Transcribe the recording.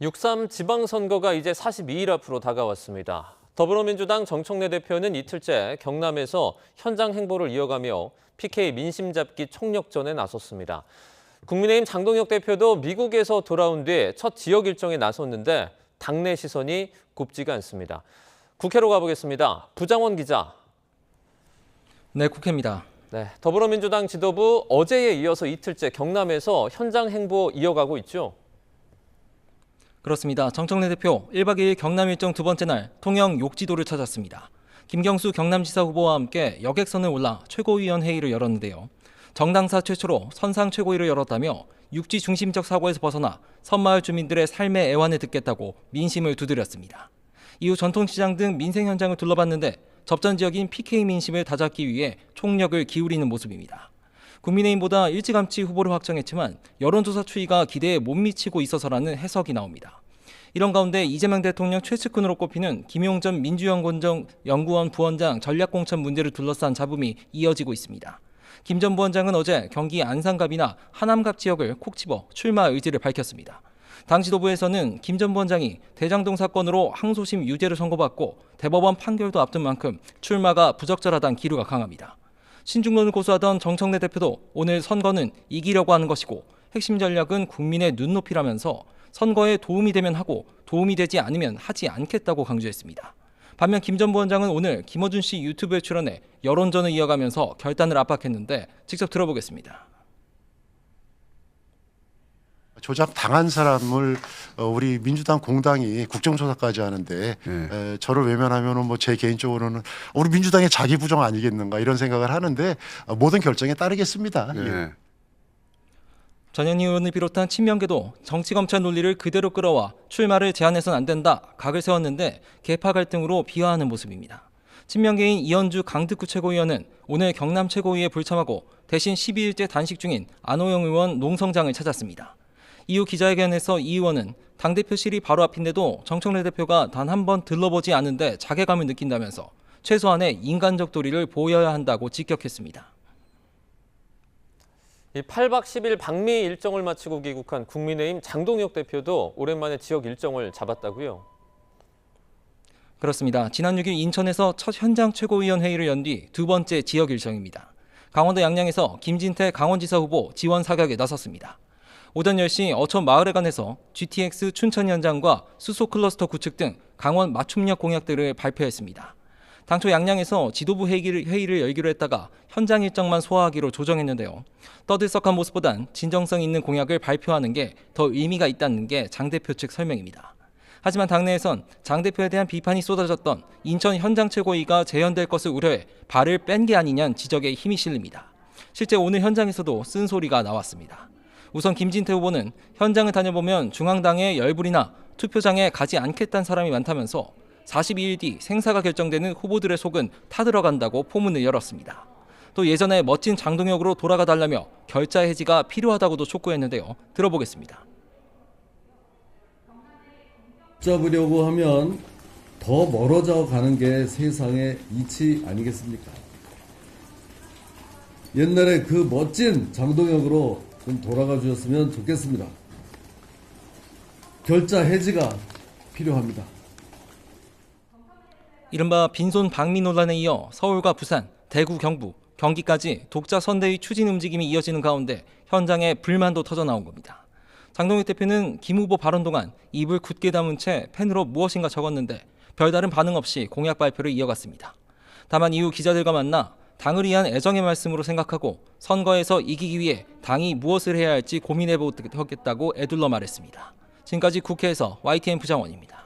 6.3 지방선거가 이제 42일 앞으로 다가왔습니다. 더불어민주당 정청래 대표는 이틀째 경남에서 현장 행보를 이어가며 PK 민심 잡기 총력전에 나섰습니다. 국민의힘 장동혁 대표도 미국에서 돌아온 뒤 첫 지역 일정에 나섰는데 당내 시선이 곱지가 않습니다. 국회로 가보겠습니다. 부장원 기자. 네, 국회입니다. 네, 더불어민주당 지도부 어제에 이어서 이틀째 경남에서 현장 행보 이어가고 있죠. 그렇습니다. 정청래 대표 1박 2일 경남 일정 두 번째 날 통영 욕지도를 찾았습니다. 김경수 경남지사 후보와 함께 여객선을 올라 최고위원 회의를 열었는데요. 정당사 최초로 선상 최고위를 열었다며 육지 중심적 사고에서 벗어나 섬마을 주민들의 삶의 애환을 듣겠다고 민심을 두드렸습니다. 이후 전통시장 등 민생 현장을 둘러봤는데 접전 지역인 PK 민심을 다잡기 위해 총력을 기울이는 모습입니다. 국민의힘보다 일찌감치 후보를 확정했지만 여론조사 추이가 기대에 못 미치고 있어서라는 해석이 나옵니다. 이런 가운데 이재명 대통령 최측근으로 꼽히는 김용전 민주연구원 부원장 전략공천 문제를 둘러싼 잡음이 이어지고 있습니다. 김 전 부원장은 어제 경기 안산갑이나 하남갑 지역을 콕 집어 출마 의지를 밝혔습니다. 당 지도부에서는 김 전 부원장이 대장동 사건으로 항소심 유죄를 선고받고 대법원 판결도 앞둔 만큼 출마가 부적절하다는 기류가 강합니다. 신중론을 고수하던 정청래 대표도 오늘 선거는 이기려고 하는 것이고 핵심 전략은 국민의 눈높이라면서 선거에 도움이 되면 하고 도움이 되지 않으면 하지 않겠다고 강조했습니다. 반면 김 전 부원장은 오늘 김어준 씨 유튜브에 출연해 여론전을 이어가면서 결단을 압박했는데 직접 들어보겠습니다. 조작 당한 사람을 우리 민주당 공당이 국정조사까지 하는데 저를 외면하면은 뭐 제 개인적으로는 우리 민주당의 자기 부정 아니겠는가 이런 생각을 하는데 모든 결정에 따르겠습니다. 예. 전현희 의원을 비롯한 친명계도 정치검찰 논리를 그대로 끌어와 출마를 제한해서는 안 된다 각을 세웠는데 계파 갈등으로 비화하는 모습입니다. 친명계인 이현주 강특구 최고위원은 오늘 경남 최고위에 불참하고 대신 12일째 단식 중인 안호영 의원 농성장을 찾았습니다. 이후 기자회견에서 이 의원은 당대표실이 바로 앞인데도 정청래 대표가 단 한 번 들러보지 않은데 자괴감을 느낀다면서 최소한의 인간적 도리를 보여야 한다고 직격했습니다. 이 8박 10일 방미 일정을 마치고 귀국한 국민의힘 장동혁 대표도 오랜만에 지역 일정을 잡았다고요? 그렇습니다. 지난 6일 인천에서 첫 현장 최고위원 회의를 연 뒤 두 번째 지역 일정입니다. 강원도 양양에서 김진태 강원지사 후보 지원 사격에 나섰습니다. 오전 10시 어촌 마을회관에서 GTX 춘천 현장과 수소 클러스터 구축 등 강원 맞춤력 공약들을 발표했습니다. 당초 양양에서 지도부 회의를 열기로 했다가 현장 일정만 소화하기로 조정했는데요. 떠들썩한 모습보단 진정성 있는 공약을 발표하는 게 더 의미가 있다는 게 장 대표 측 설명입니다. 하지만 당내에선 장 대표에 대한 비판이 쏟아졌던 인천 현장 최고위가 재현될 것을 우려해 발을 뺀 게 아니냐는 지적에 힘이 실립니다. 실제 오늘 현장에서도 쓴소리가 나왔습니다. 우선 김진태 후보는 현장을 다녀보면 중앙당의 열불이나 투표장에 가지 않겠다는 사람이 많다면서 42일 뒤 생사가 결정되는 후보들의 속은 타들어간다고 포문을 열었습니다. 또 예전에 멋진 장동혁으로 돌아가 달라며 결자 해지가 필요하다고도 촉구했는데요. 들어보겠습니다. 잡으려고 하면 더 멀어져 가는 게 세상의 이치 아니겠습니까? 옛날에 그 멋진 장동혁으로 좀 돌아가 주셨으면 좋겠습니다. 결자 해지가 필요합니다. 이른바 빈손 방미 논란에 이어 서울과 부산, 대구, 경부, 경기까지 독자 선대위 추진 움직임이 이어지는 가운데 현장에 불만도 터져나온 겁니다. 장동혁 대표는 김 후보 발언 동안 입을 굳게 다문 채 펜으로 무엇인가 적었는데 별다른 반응 없이 공약 발표를 이어갔습니다. 다만 이후 기자들과 만나 당을 위한 애정의 말씀으로 생각하고 선거에서 이기기 위해 당이 무엇을 해야 할지 고민해보겠다고 애둘러 말했습니다. 지금까지 국회에서 YTN 부장원입니다.